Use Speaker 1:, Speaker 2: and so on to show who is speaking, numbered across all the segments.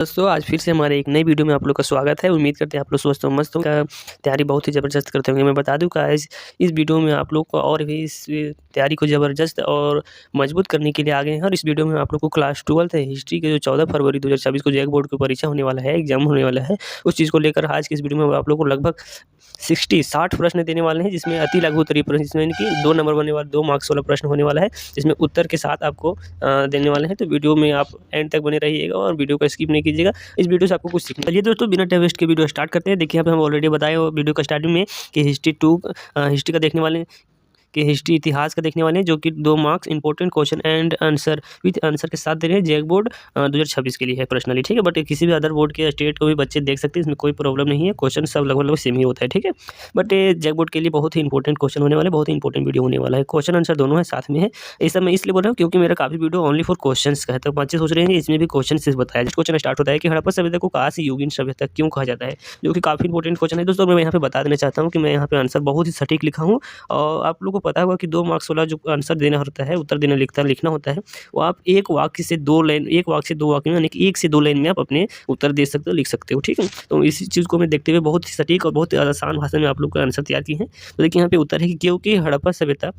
Speaker 1: दोस्तों आज फिर से हमारे एक नई वीडियो में आप लोग का स्वागत है। उम्मीद करते हैं आप लोग स्वस्थ हो मस्त हो, तैयारी बहुत ही ज़बरदस्त करते होंगे। मैं बता दूं कि आज इस वीडियो में आप लोग को और भी इस तैयारी को ज़बरदस्त और मजबूत करने के लिए आ गए हैं। और इस वीडियो में आप लोग को क्लास 12th है हिस्ट्री के जो 14 फरवरी 2024 को जैक बोर्ड की परीक्षा होने वाला है, एग्जाम होने वाला है, उस चीज़ को लेकर आज की इस वीडियो में आप लोग को लगभग 60 प्रश्न देने वाले हैं, जिसमें अति लघु उत्तरीय प्रश्न, जिसमें कि 2 नंबर बनने वाला 2 मार्क्स वाला प्रश्न होने वाला है, जिसमें उत्तर के साथ आपको देने वाले हैं। तो वीडियो में आप एंड तक बने रहिएगा और वीडियो को स्किप नहीं कीजिएगा। इस वीडियो से आपको कुछ सीखना। चलिए दोस्तों बिना टाइम वेस्ट के वीडियो स्टार्ट करते हैं। देखिए यहाँ पे हम ऑलरेडी बताए वीडियो का स्टार्टिंग में कि हिस्ट्री का देखने वाले कि हिस्ट्री इतिहास का देखने वाले हैं, जो कि 2 marks important question and answer with answer के साथ दे रहे हैं। जैक बोर्ड 2026 के लिए है पर्सनली, ठीक है। बट किसी भी अदर बोर्ड के स्टेट को भी बच्चे देख सकते हैं, इसमें कोई प्रॉब्लम नहीं है। क्वेश्चन सब लगभग सेम ही होता है, ठीक है। बट जैक बोर्ड के लिए बहुत ही इंपॉर्टेंट क्वेश्चन होने वाले, बहुत ही इंपॉर्टेंट वीडियो होने वाला है। क्वेश्चन आंसर दोनों है साथ में है। ऐसा मैं इसलिए बोल रहा हूँ क्योंकि मेरा काफी वीडियो ओनली फॉर क्वेश्चन का है, तो बच्चे सोच रहे हैं इसमें भी क्वेश्चन से बताया। क्वेश्चन स्टार्ट होता है कि हड़प्पा सभ्यता को काशी युगीन सभ्यता क्यों कहा जाता है, जो कि काफी इंपॉर्टेंट क्वेश्चन है। दोस्तों मैं यहाँ पे बता देना चाहता हूँ कि मैं यहाँ पे आंसर बहुत ही सटीक लिखा हूँ, और आप लोगों को पता होगा कि 2 मार्क्स वाला जो आंसर देना होता है, उत्तर देना लिखना होता है, वो आप एक वाक्य से 2 लाइन, एक वाक्य से 2 वाक्य में, यानी कि 1 से 2 लाइन में आप अपने उत्तर दे सकते हो, लिख सकते हो, ठीक है। तो इसी चीज़ को मैं देखते हुए बहुत ही सटीक और बहुत ही आसान भाषा में आप लोग का आंसर तैयार किए हैं। तो देखिए यहाँ पे उत्तर है कि क्योंकि हड़प्पा सभ्यता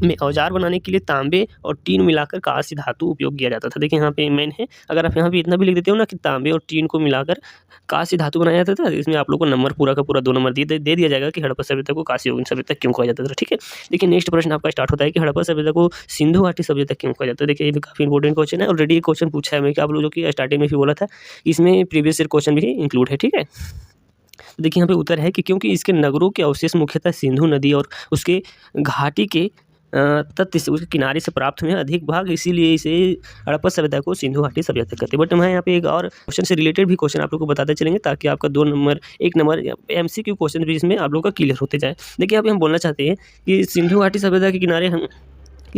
Speaker 1: में औजार बनाने के लिए तांबे और टीन मिलाकर कांस्य धातु उपयोग किया जाता था। देखिए यहाँ पे मेन है, अगर आप यहाँ पे इतना भी लिख देते हो ना कि तांबे और टीन को मिलाकर कांस्य धातु बनाया जाता था, इसमें आप लोग को नंबर पूरा का पूरा 2 नंबर दे दिया जाएगा कि हड़प्पा सभ्यता को कांस्य युगीन सभ्यता क्यों कहा जाता था, ठीक है। देखिए नेक्स्ट प्रश्न आपका स्टार्ट होता है कि हड़प्पा सभ्यता को सिंधु घाटी सभ्यता क्यों कहा जाता है। देखिए ये भी काफी इंपॉर्टेंट क्वेश्चन है। ऑलरेडी ये क्वेश्चन पूछा है मैं, कि आप लोगों की स्टार्टिंग में भी बोला था, इसमें प्रीवियस ईयर क्वेश्चन भी इंक्लूड है, ठीक है। तो देखिए यहाँ पे उत्तर है कि क्योंकि इसके नगरों के अवशेष मुख्यतः सिंधु नदी और उसके घाटी के तट से, उसके किनारे से प्राप्त हुए हैं अधिक भाग, इसीलिए इसे हड़प्पा सभ्यता को सिंधु घाटी सभ्यता कहते हैं। बट मैं यहाँ पे एक और क्वेश्चन से रिलेटेड भी क्वेश्चन आप लोग को बताते चलेंगे, ताकि आपका 2 नंबर 1 नंबर MCQ क्वेश्चन भी इसमें आप लोग का क्लियर होते जाए। देखिए यहाँ पे हम बोलना चाहते हैं कि सिंधु घाटी सभ्यता के किनारे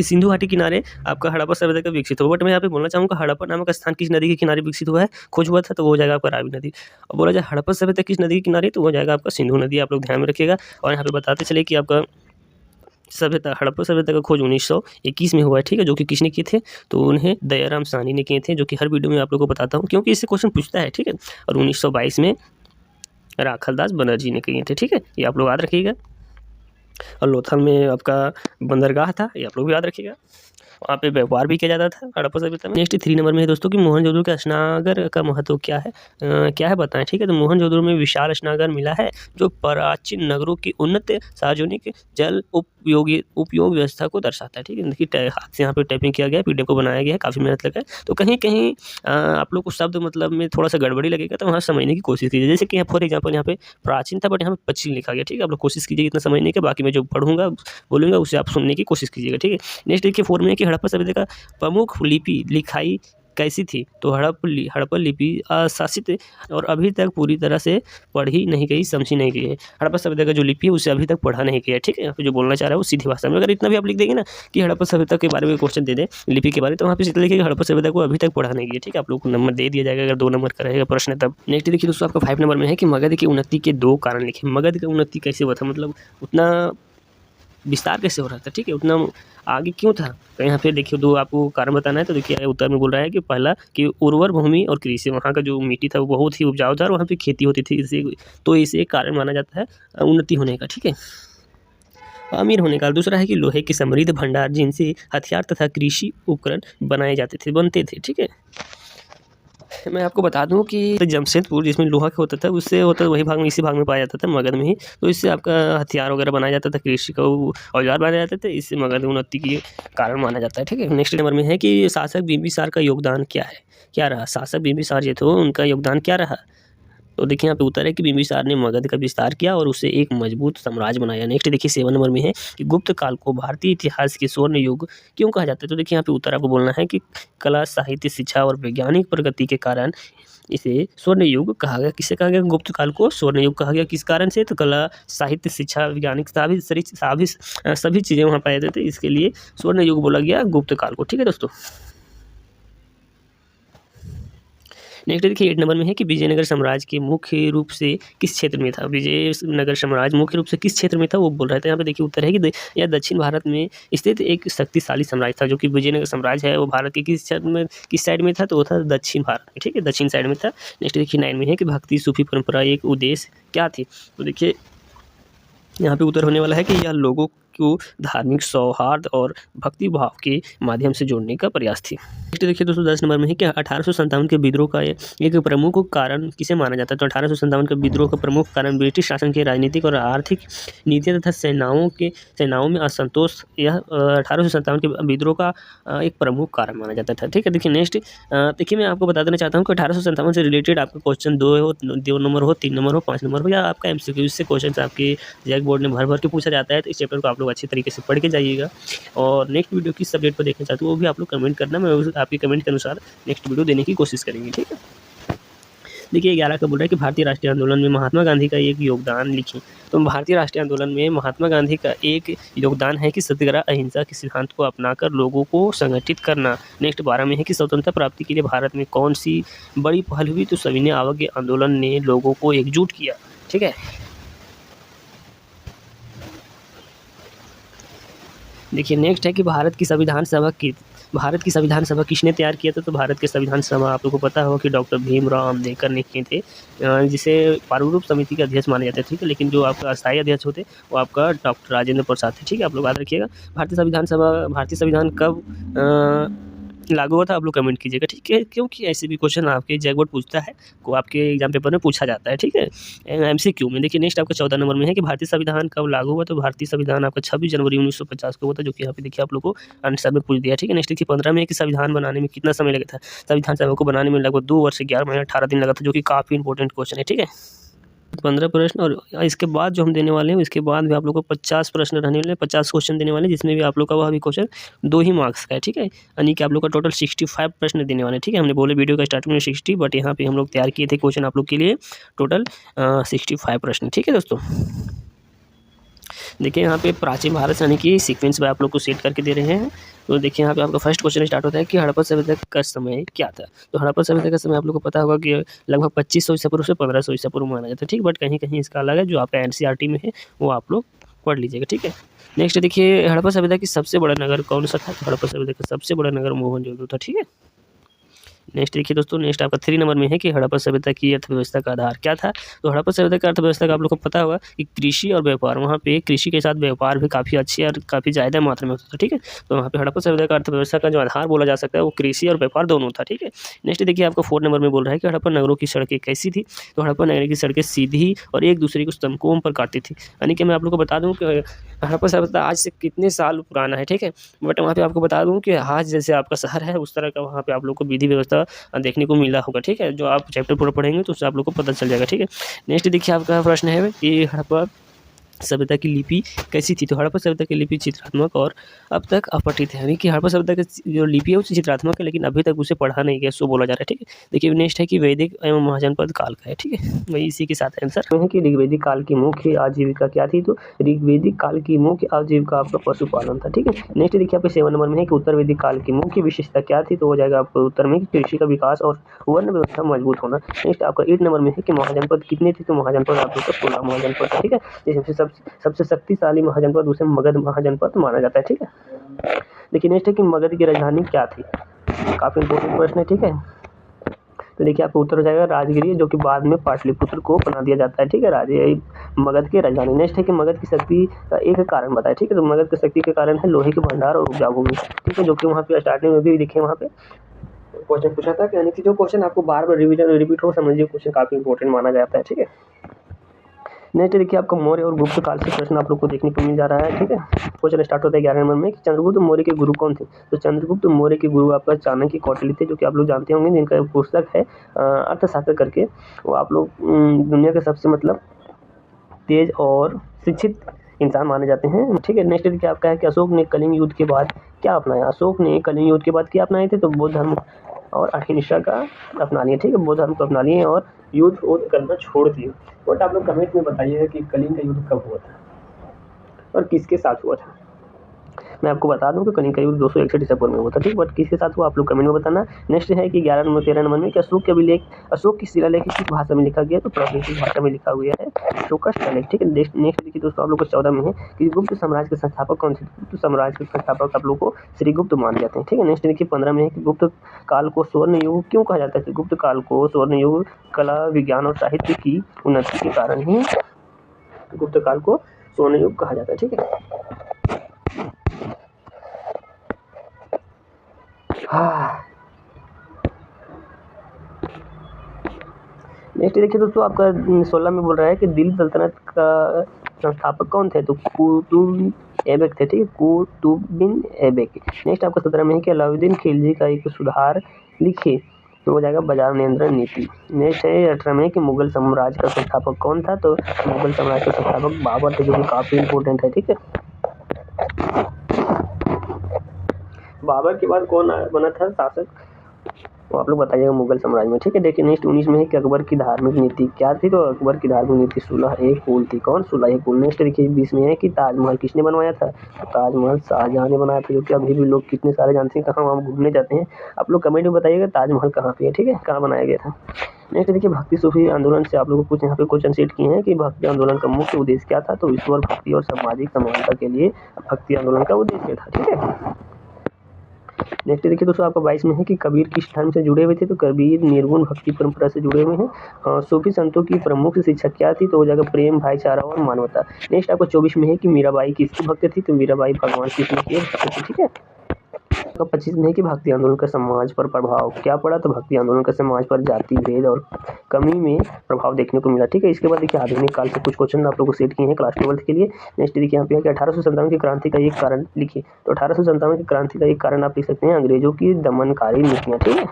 Speaker 1: सिंधु घाटी किनारे आपका हड़प्पा सभ्यता का विकसित हुआ। बट मैं यहाँ पे बोलना चाहूँगा हड़प्पा नामक स्थान किस नदी के किनारे विकसित हुआ है, खोज हुआ था, तो वो हो जाएगा आपका रावी नदी। और बोला जाए हड़प्पा सभ्यता किस नदी के किनारे, तो वो हो जाएगा आपका सिंधु नदी। आप लोग ध्यान में रखिएगा। और यहाँ पे बताते चले कि आपका हड़प्पा सभ्यता का खोज 1921 में हुआ है, ठीक है। जो कि किसने किए थे, तो उन्हें दयाराम साहनी ने किए थे, जो कि हर वीडियो में आप लोगों को बताता हूँ क्योंकि इससे क्वेश्चन पूछता है, ठीक है। और 1922 में राखलदास बनर्जी ने किए थे, ठीक है। ये आप लोग याद रखिएगा। और लोथल में आपका बंदरगाह था, ये आप लोग भी याद रखिएगा। वहाँ पे व्यापार भी किया जाता था हड़प्पा सभ्यता में। नेक्स्ट 3 नंबर में है दोस्तों कि मोहनजोदड़ो के स्नानागार का महत्व क्या है, क्या है बताएं, ठीक है। तो मोहनजोदड़ो में विशाल स्नानागार मिला है, जो प्राचीन नगरों की उन्नत सार्वजनिक जल उपयोग व्यवस्था को दर्शाता है, ठीक है। देखिए हाथ से यहाँ पे टाइपिंग किया गया है, PDF को बनाया गया है, काफ़ी मेहनत लगा है। तो कहीं कहीं आप लोग को शब्द मतलब में थोड़ा सा गड़बड़ी लगेगा, तो वहाँ समझने की कोशिश कीजिए। जैसे कि फॉर एग्जाम्पल यहाँ पे प्राचीन था, बट यहाँ पे पश्चिम लिखा गया, ठीक है। आप लोग कोशिश कीजिए इतना समझने के, बाकी मैं जो पढ़ूंगा बोलूँगा उसे आप सुनने की कोशिश कीजिएगा, ठीक है। नेक्स्ट देखिए 4 में कि हड़प्पा सभ्यता का प्रमुख लिपि लिखाई कैसी थी, तो हड़प्पा लिपि अशासित और अभी तक पूरी तरह से पढ़ी नहीं गई, समझी नहीं गई है। हड़प्पा सभ्यता का जो लिपि है उसे अभी तक पढ़ा नहीं गया, ठीक है। यहाँ पे जो बोलना चाह रहा है वो सीधी भाषा में, अगर इतना भी आप लिख देंगे ना कि हड़प्पा सभ्यता के बारे में क्वेश्चन दे दें लिपि के बारे में, तो वहाँ पे सीधा लिखिए हड़प्पा सभ्यता को अभी तक पढ़ा नहीं गया, ठीक है। आप लोग को नंबर दे दिया जाएगा अगर 2 नंबर का रहेगा प्रश्न तब। नेक्स्ट देखिए दोस्तों आपका 5 नंबर में है कि मगध की उन्नति के 2 कारण लिखे। मगध की उन्नति कैसे हुआ था, मतलब उतना विस्तार कैसे हो रहा था, ठीक है, उतना आगे क्यों था। तो यहाँ पे देखिए 2 आपको कारण बताना है। तो देखिए उत्तर में बोल रहा है कि पहला कि उर्वर भूमि और कृषि, वहाँ का जो मिट्टी था वो बहुत ही उपजाऊ था और वहाँ पे खेती होती थी, इसे एक कारण माना जाता है उन्नति होने का, ठीक है, अमीर होने का। दूसरा है कि लोहे के समृद्ध भंडार, जिनसे हथियार तथा कृषि उपकरण बनते थे, ठीक है। मैं आपको बता दूं कि जमशेदपुर जिसमें लोहा का होता था, उससे होता वही भाग में, इसी भाग में पाया जाता था, मगध में ही। तो इससे आपका हथियार वगैरह बनाया जाता था, कृषि का औजार बनाए जाते थे, इससे मगध उन्नति के कारण माना जाता है, ठीक है। नेक्स्ट नंबर में है कि शासक बिंबिसार का योगदान क्या रहा, शासक बिंबिसार जो थे उनका योगदान क्या रहा। तो देखिए यहाँ पे उत्तर है कि बिंबिसार ने मगध का विस्तार किया और उसे एक मजबूत साम्राज्य बनाया। नेक्स्ट देखिए 7 नंबर में है कि गुप्त काल को भारतीय इतिहास के स्वर्ण युग क्यों कहा जाता है। तो देखिए यहाँ पे उत्तर आपको बोलना है कि कला, साहित्य, शिक्षा और वैज्ञानिक प्रगति के कारण इसे स्वर्ण युग कहा गया। किससे कहा गया, गुप्त काल को स्वर्ण युग कहा गया, किस कारण से, तो कला, साहित्य, शिक्षा, वैज्ञानिक सभी चीज़ें वहाँ पाए जाते थे, इसके लिए स्वर्ण युग बोला गया गुप्त काल को, ठीक है दोस्तों। नेक्स्ट देखिए 8 नंबर में है कि विजयनगर साम्राज्य के मुख्य रूप से किस क्षेत्र में था। विजयनगर साम्राज्य मुख्य रूप से किस क्षेत्र में था वो बोल रहे थे। यहाँ पे देखिए उत्तर है कि यह दक्षिण भारत में स्थित एक शक्तिशाली साम्राज्य था। जो कि विजयनगर साम्राज्य है वो भारत के किस क्षेत्र में, किस साइड में था, तो वो था दक्षिण भारत में, ठीक है, दक्षिण साइड में था। नेक्स्ट देखिए 9 में है कि भक्ति सूफी परंपरा एक उद्देश्य क्या थी। तो देखिए यहाँ पे उत्तर होने वाला है कि यह लोगों को धार्मिक सौहार्द और भक्ति भाव के माध्यम से जोड़ने का प्रयास थी। नेक्स्ट देखिए दोस्तों 10 नंबर में है कि 1857 के विद्रोह का एक प्रमुख कारण किसे माना जाता है। तो 1857 के विद्रोह का प्रमुख कारण ब्रिटिश शासन के राजनीतिक और आर्थिक नीतियाँ तथा सेनाओं में असंतोष, यह 1857 के विद्रोह का एक प्रमुख कारण माना जाता था। ठीक है, देखिए नेक्स्ट देखिए मैं आपको बता देना चाहता हूँ कि 1857 से रिलेटेड आपका क्वेश्चन 2 नंबर हो, 3 नंबर हो, 5 नंबर हो, या आपका MCQ से क्वेश्चन आपके जैक बोर्ड में भर के पूछा जाता है। तो इस चैप्टर को आप लोग अच्छी तरीके से पढ़ के जाइएगा। और नेक्स्ट वीडियो किस सब्जेक्ट पर देखना चाहते हो वो भी आप लोग कमेंट करना, मैं आपके कमेंट के अनुसार नेक्स्ट वीडियो देने की कोशिश करेंगे। ठीक है, देखिए 11 का बोल रहा है कि भारतीय राष्ट्रीय आंदोलन में महात्मा गांधी का एक योगदान लिखें। तो भारतीय राष्ट्रीय आंदोलन में महात्मा गांधी का एक योगदान है कि सत्याग्रह अहिंसा के सिद्धांत को अपनाकर लोगों को संगठित करना। नेक्स्ट 12 में है कि स्वतंत्रता प्राप्ति के लिए भारत में कौन सी बड़ी पहल हुई। तो सविनय अवज्ञा आंदोलन ने लोगों को एकजुट किया। ठीक है, देखिए नेक्स्ट है कि भारत की संविधान सभा किसने तैयार किया था। तो भारत की संविधान सभा आप लोगों को पता होगा कि डॉक्टर भीमराव अम्बेडकर ने किए थे, जिसे प्रारूप समिति के अध्यक्ष माने जाते थे। ठीक है, लेकिन जो आपका अस्थायी अध्यक्ष होते वो आपका डॉक्टर राजेंद्र प्रसाद थे। ठीक है, आप लोग याद रखिएगा। भारतीय संविधान कब लागू हुआ था आप लोग कमेंट कीजिएगा। ठीक है, क्योंकि ऐसे भी क्वेश्चन आपके जैक बोर्ड पूछता है, को आपके एग्जाम पेपर में पूछा जाता है। ठीक है, MCQ में। देखिए नेक्स्ट आपका 14 नंबर में है कि भारतीय संविधान कब लागू हुआ। तो भारतीय संविधान आपका 26 जनवरी 1950 को हुआ था, जो कि यहाँ पे देखिए आप लोग को आंसर में पूछ दिया। ठीक है, नेक्स्ट देखिए 15 में है कि संविधान बनाने में कितना समय लगा था। संविधान सभा को बनाने में लगभग 2 वर्ष 11 महीने 18 दिन लगा था, जो कि काफ़ी इंपॉर्टेंट क्वेश्चन है। ठीक है, 15 प्रश्न, और इसके बाद जो हम देने वाले हैं इसके बाद भी आप लोग को 50 प्रश्न रहने वाले हैं, 50 क्वेश्चन देने वाले हैं, जिसमें भी आप लोग का वह भी क्वेश्चन 2 ही मार्क्स का है। ठीक है, यानी कि आप लोग का टोटल 65 प्रश्न देने वाले हैं। ठीक है, हमने बोले वीडियो का स्टार्टिंग में 60, बट यहाँ पे हम लोग तैयार किए थे क्वेश्चन आप लोग के लिए टोटल 65 प्रश्न। ठीक है दोस्तों, देखिए यहाँ पे प्राचीन भारत यानी कि सीक्वेंस में आप लोग को सेट करके दे रहे हैं। तो देखिए यहाँ पे आपका फर्स्ट क्वेश्चन स्टार्ट होता है कि हड़प्पा सभ्यता का समय क्या था। तो हड़प्पा सभ्यता का समय आप लोग को पता होगा कि लगभग 2500 ईसा पूर्व से 1500 ईसा पूर्व माना जाता है। ठीक, बट कहीं कहीं इसका अलग है, जो आपका NCERT में है वो आप लोग पढ़ लीजिएगा। ठीक है, नेक्स्ट देखिए हड़प्पा सभ्यता की सबसे बड़ा नगर कौन सा था। तो हड़प्पा सभ्यता का सबसे बड़ा नगर मोहनजोदड़ो था। ठीक है, नेक्स्ट देखिए दोस्तों, नेक्स्ट आपका 3 नंबर में है कि हड़प्पा सभ्यता की अर्थव्यवस्था का आधार क्या था। तो हड़प्पा सभ्यता का अर्थव्यवस्था का आप लोग को पता होगा कि कृषि और व्यापार, वहाँ पे कृषि के साथ व्यापार भी काफ़ी अच्छी और काफ़ी ज़्यादा मात्रा में होता था। ठीक है, तो वहाँ पे हड़प्पा सभ्यता का अर्थव्यवस्था का जो आधार बोला जा सकता है वो कृषि और व्यापार दोनों था। ठीक है, नेक्स्ट देखिए आपको 4 नंबर में बोल रहा है कि हड़प्पा नगरों की सड़कें कैसी थी। तो हड़प्पा नगर की सड़कें सीधी और एक दूसरे को स्तंभों पर काटती थी। यानी कि मैं आप लोग को बता दूँ कि हड़प्पा सभ्यता आज से कितने साल पुराना है। ठीक है, बट वहाँ पे आपको बता दूँ कि आज जैसे आपका शहर है उस तरह का वहाँ पे आप लोग को विधि व्यवस्था देखने को मिला होगा। ठीक है, जो आप चैप्टर पूरा पढ़ेंगे तो उससे आप लोग को पता चल जाएगा। ठीक है, नेक्स्ट देखिए आपका प्रश्न है कि हड़प्पा सभ्यता की लिपि कैसी थी। तो हड़प्पा सभ्यता की लिपि चित्रात्मक और अब तक अपठित है, यानी कि हड़प्पा सभ्यता की जो लिपि है वो चित्रात्मक है, लेकिन अभी तक उसे पढ़ा नहीं गया, सो बोला जा रहा है। ठीक है, देखिए नेक्स्ट है कि वैदिक एवं महाजनपद काल का है। ठीक है, वही इसी के साथ आंसर है कि ऋग्वैदिक काल की मुख्य आजीविका क्या थी। तो ऋग्वैदिक काल की मुख्य आजीविका आपका पशुपालन था। ठीक है, नेक्स्ट देखिए आपके 7 नंबर में है कि उत्तर वैदिक काल की मुख्य विशेषता क्या थी। तो हो जाएगा आपको उत्तर में कृषि का विकास और वर्ण व्यवस्था मजबूत होना। नेक्स्ट आपका 8 नंबर में है कि महाजनपद कितने थे। तो महाजनपद आप लोग का 16 महाजनपद था। ठीक है, जिसमें सबसे शक्तिशाली महाजनपद उसे मगध महाजनपद माना जाता है। ठीक है, देखिए नेक्स्ट है कि मगध की राजधानी क्या थी। काफी इंपॉर्टेंट प्रश्न है। ठीक है, तो देखिए आपका उत्तर हो जाएगा राजगिरी, जो कि बाद में पाटलिपुत्र को बना दिया जाता है। ठीक है, मगध की राजधानी। नेक्स्ट है कि मगध की शक्ति का एक कारण बताए। ठीक है, तो मगध की शक्ति के कारण है लोहे के भंडार और उपजाऊ भूमि। ठीक है, जो कि वहाँ पे स्टार्टिंग में भी देखे वहाँ पे क्वेश्चन पूछा था, यानी कि जो क्वेश्चन आपको बार बार रिपीट हो, समझिए क्वेश्चन काफी इंपॉर्टेंट माना जाता है। ठीक है, नेक्स्ट देखिए आपका मौर्य और गुप्त काल से प्रश्न आप लोग को देखने को मिल जा रहा है। ठीक है, क्वेश्चन स्टार्ट होता है 11 नंबर में कि चंद्रगुप्त मौर्य के गुरु कौन थे। तो चंद्रगुप्त मौर्य के गुरु आपका चाणक्य कौटिल्य थे, जो कि आप लोग जानते होंगे, जिनका एक पुस्तक है अर्थशास्त्र करके। वो आप लोग दुनिया के सबसे मतलब तेज और शिक्षित इंसान माने जाते हैं। ठीक है, नेक्स्ट देखिए आपका है कि अशोक ने कलिंग युद्ध के बाद क्या अपनाया। अशोक ने कलिंग युद्ध के बाद क्या अपनाए थे। तो बौद्ध धर्म और अहिंसा का अपना लिए। ठीक है, बौद्ध धर्म को अपना लिए और युद्ध करना छोड़ दिए। बट आप लोग कमेंट में बताइएगा कि कलिंग का युद्ध कब हुआ था और किसके साथ हुआ था। मैं आपको बता दूँ कि करीब करीब 261 ईसा पूर्व में हुआ था, ठीक। बट किसके साथ हुआ आप लोग कमेंट में बताना। नेक्स्ट है कि 11 नंबर 13 नंबर में कि अशोक के अभिलेख, अशोक की शिलालेख किस भाषा में लिखा गया, तो प्राकृतिक भाषा में लिखा हुआ है, अशोक का शिलालेख, ठीक है। नेक्स्ट देखिए दोस्तों आप लोग को 14 में है कि गुप्त साम्राज्य के संस्थापक कौन थे। गुप्त साम्राज्य के संस्थापक आप लोग को श्रीगुप्त माने जाते हैं, ठीक है। नेक्स्ट देखिए 15 में है कि गुप्त काल को स्वर्ण युग क्यों कहा जाता है। गुप्त काल को स्वर्ण युग कला, विज्ञान और साहित्य की उन्नति के कारण ही गुप्त काल को स्वर्ण युग कहा जाता है, ठीक है। नेक्स्ट देखिए दोस्तों आपका 16 में बोल रहा है कि दिल्ली सल्तनत का संस्थापक कौन थे, तो कुतुब ऐबक थे, ठीक है, कुतुबुद्दीन ऐबक। नेक्स्ट आपका 17 में है कि अलाउद्दीन खिलजी का एक सुधार लिखे, तो हो जाएगा बाजार नियंत्रण नीति। नेक्स्ट है 18 में कि मुगल साम्राज्य का संस्थापक कौन था, तो मुगल साम्राज्य का संस्थापक बाबर थे, जो कि काफ़ी इंपॉर्टेंट है, ठीक है। बाबर के बाद कौन बना था शासक, तो आप लोग बताइएगा मुगल साम्राज्य में, ठीक है। देखिए नेक्स्ट 19 में है कि अकबर की धार्मिक नीति क्या थी, तो अकबर की धार्मिक नीति सुलह-ए-कुल थी। कौन, सुलह-ए-कुल। नेक्स्ट देखिए 20 में है कि ताजमहल किसने बनवाया था, तो ताजमहल शाहजहां ने बनाया था, जो कि अभी भी लोग कितने सारे जानते हैं। कहाँ वहाँ घूमने जाते हैं, आप लोग कमेंट में बताइएगा ताजमहल कहाँ पे है, ठीक है, कहाँ बनाया गया था। नेक्स्ट देखिए भक्ति सूफी आंदोलन से आप लोगों को कुछ यहाँ पे क्वेश्चन सेट किए हैं कि भक्ति आंदोलन का मुख्य उद्देश्य क्या था, तो ईश्वर भक्ति और सामाजिक समानता के लिए भक्ति आंदोलन का उद्देश्य था, ठीक है। नेक्स्ट देखिए दोस्तों आपका 22 में है कि कबीर किस धर्म से जुड़े हुए थे, तो कबीर निर्गुण भक्ति परंपरा से जुड़े हुए हैं। सूफी संतों की प्रमुख शिक्षा क्या थी, तो हो जाएगा प्रेम, भाईचारा और मानवता। नेक्स्ट आपको 24 में है कि मीराबाई किसकी भक्त थी, तो मीराबाई भगवान कृष्ण की भक्त थी, ठीक है। आपका 25 में है कि भक्ति आंदोलन का समाज पर प्रभाव क्या पड़ा, तो भक्ति आंदोलन का समाज पर जाति भेद और कमी में प्रभाव देखने को मिला, ठीक है। इसके बाद देखिए आधुनिक काल से कुछ क्वेश्चन आप लोगों को सेट किए हैं क्लास 12 के लिए। नेक्स्ट देखिए यहाँ पे है कि 1857 की क्रांति का एक कारण लिखिए, तो 1857 की क्रांति का एक कारण आप लिख सकते हैं अंग्रेजों की दमनकारी नीतियाँ, ठीक है।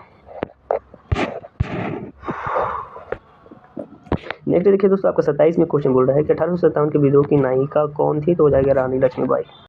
Speaker 1: नेक्स्ट देखिए दोस्तों आपका 27 में क्वेश्चन बोल रहा है कि 1857 के विद्रोह की नायिका कौन थी, तो हो जाएगा रानी लक्ष्मीबाई।